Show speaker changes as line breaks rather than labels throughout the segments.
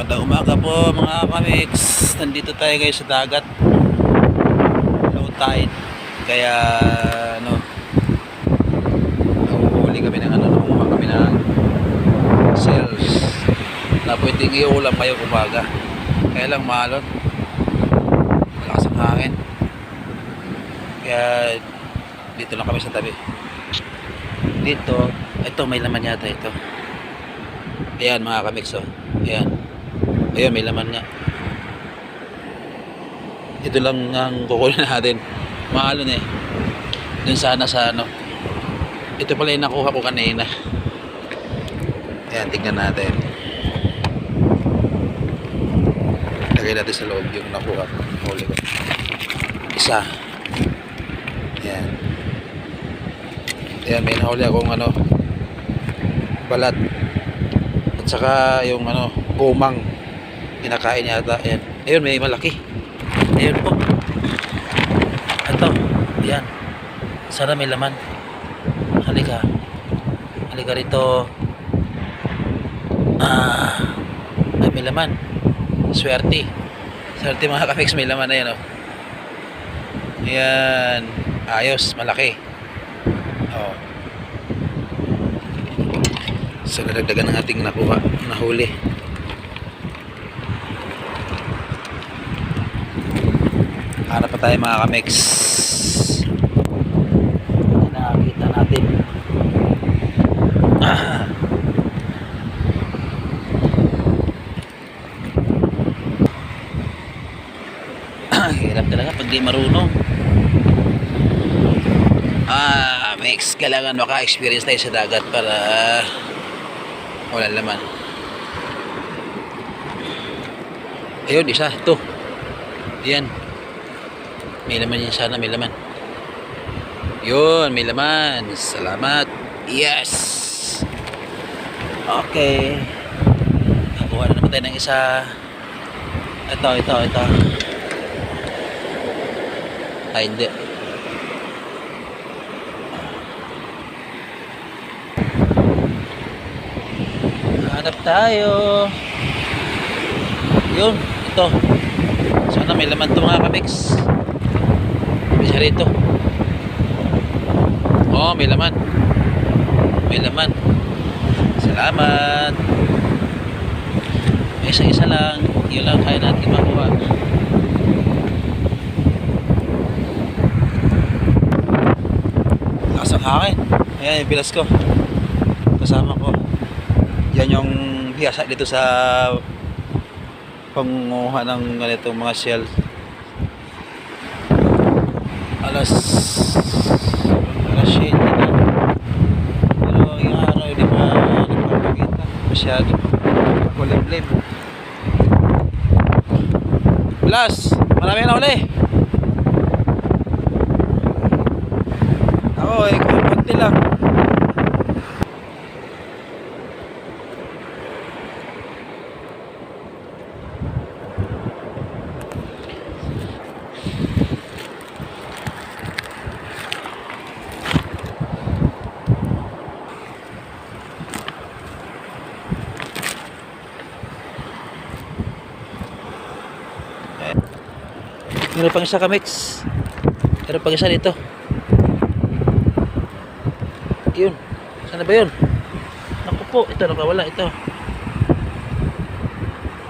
Magandang umaga po mga kamiks. Nandito tayo guys sa dagat. Low tide. Kaya nahuhuli kami ng nangunguha kami ng shells na pwedeng iulam ngayong umaga. Kaya lang maalon. Malakas ang hangin. Kaya dito lang kami sa tabi. Dito, ito may laman yata ito. Ayan mga kamiks, oh. Ayan. Ayun, may laman nga. Ito lang ang kukunin natin. Mahalon eh. Dun sana sa ano. Ito pala yung nakuha ko kanina. Ayan, tignan natin. Lagay natin sa loob yung nakuha ko. Huli ko. Isa. Ayan. Ayan, may nahuli akong balat. At saka yung kumang. Kinakain yata. Ayan. Ayun, may malaki. Ayun po. Ito. Ayan. Sana may laman. Halika. Halika rito. Ay, may laman. Swerte. Swerte mga kamiks, may laman na yan, oh. Ayan. Ayos. Malaki. Oh. So, nadagdagan ng ating nahuli. Hanap pa tayo mga kamiks. Nakakita natin. Hirap talaga pag di marunong. Mix, kailangan maka-experience tayo sa dagat para walang laman. Ayun, isa. Ito. Yan. May laman yun sana, may laman. Yun, may laman. Salamat. Yes. Okay. Nakuha na naman tayo ng isa. Ito. Ay, hindi. Hanap tayo. Yun, ito. Sana may laman ito mga kamiks. Bisa rito. Oh, may laman. May laman. Salamat. Isa-isa lang. Yun lang kaya natin makuha. Lakas ang hangin. Ayan yung bilas ko. Kasama ko. Yan yung biyasa dito sa pangunguha ng ganitong mga shell. Alas 7 na. Pero yung araw di ba nagpapakita masyado kulimlim. Plus marami na uli. Ako konti lang. Meron pang isa kamiks. Meron pang isa dito. Yun. Sana ba yun? Naku po. Ito nakawala. Ito.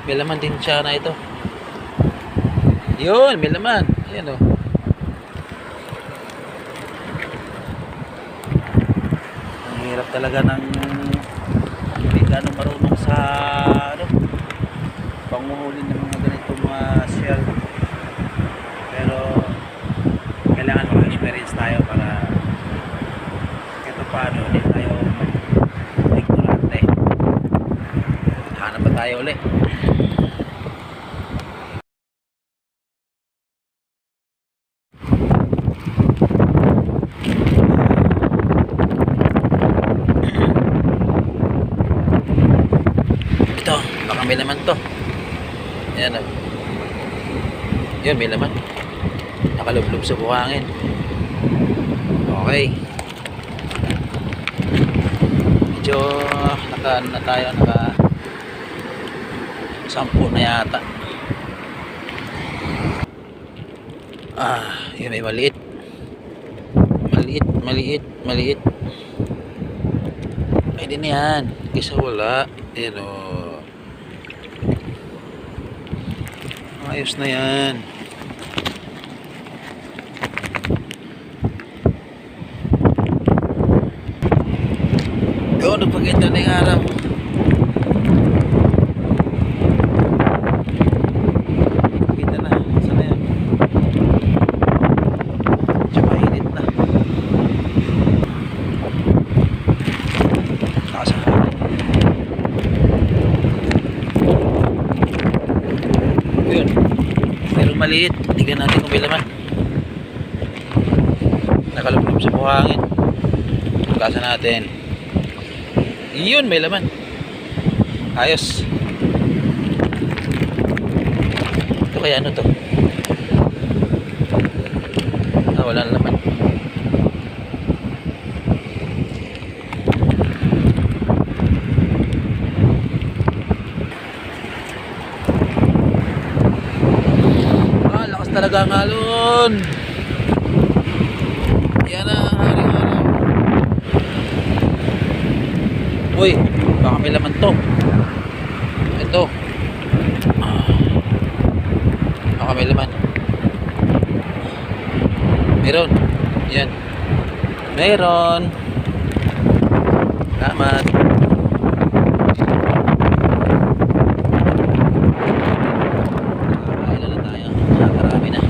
May laman din siya na ito. Yun. May laman. Ayan o. Ang hirap talaga ng hindi ganong marunong sa panguhuli ng mga ganitong mga shell. Pero kailangan mag-experience tayo para ito paano hindi tayo ignorante. Hanap pa tayo ulit. Ito, baka may laman to. Ayan o. Yun, may laman. Nakalublob sa buhangin. Okay. Medyo naka 10 na yata. Yun may maliit. Maliit. Pwede na yan. Kaysa wala. Ayan o. Ayos na yan. Nagpaganda na yung araw. Kita na. Saan na yan? Medyo mainit na. Nakasakali. Yun. Merong maliit. Tignan natin kung may laman. Nakalublob sa buhangin. Pagkasa natin. Yun, may laman. Ayos. Ito kaya ano to? Wala na laman. Lakas talaga ang alon. Yan na ang haring araw. Uy, baka may laman to. Ito. Baka may laman. Meron. Yan. Meron. Salamat. Ilan na tayo? Nakarami na.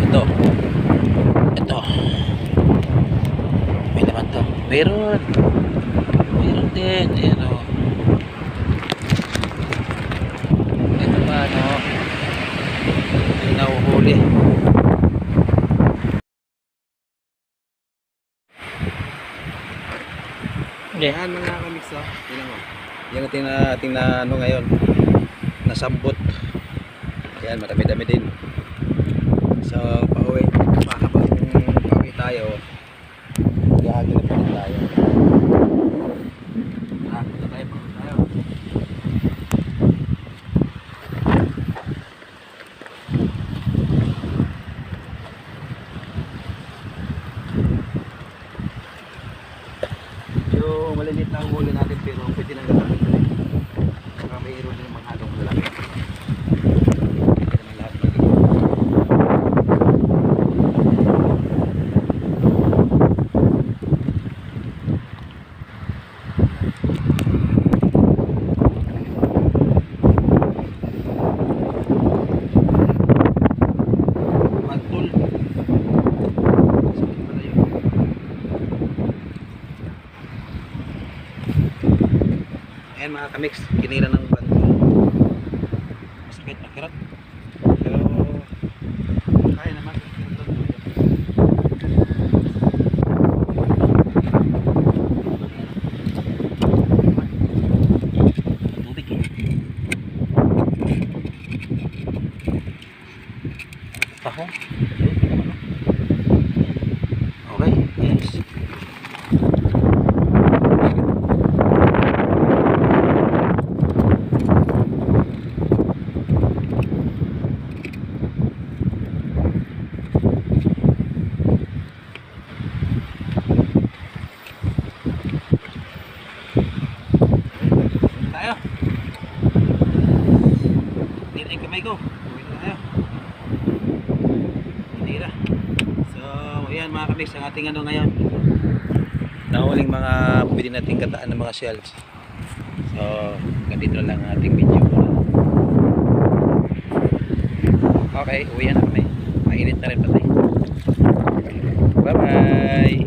Ito. May naman to. Meron din. Ayan o. Ito pa ano. Yung nahuhuli.
Yan mga kamix o.
Yan ang ating na ano ngayon. Nasambot. Ayan, marami-dami din. So, pauwi. Habang pauwi tayo, gahagin na pa rin tayo. Punta tayo. Yung maliliit na huli natin pero pwede nang gagawin ito. Saka may iro din ang mga halong lalaki. Ayan mga kamix, kinira ng banto. Masakit, makirat. Pero kaya naman. Tubig. Taho. Okay, yes. Tayo. Dito yung kamay ko. Uwi na tayo. Tira. So, ayan mga kamix, ang ating ano ngayon. Nahuling mga pwede nating kataan ng mga shells. So, ganito lang ang ating video. Okay, uwi na kami. Mainit na rin patay. Bye-bye!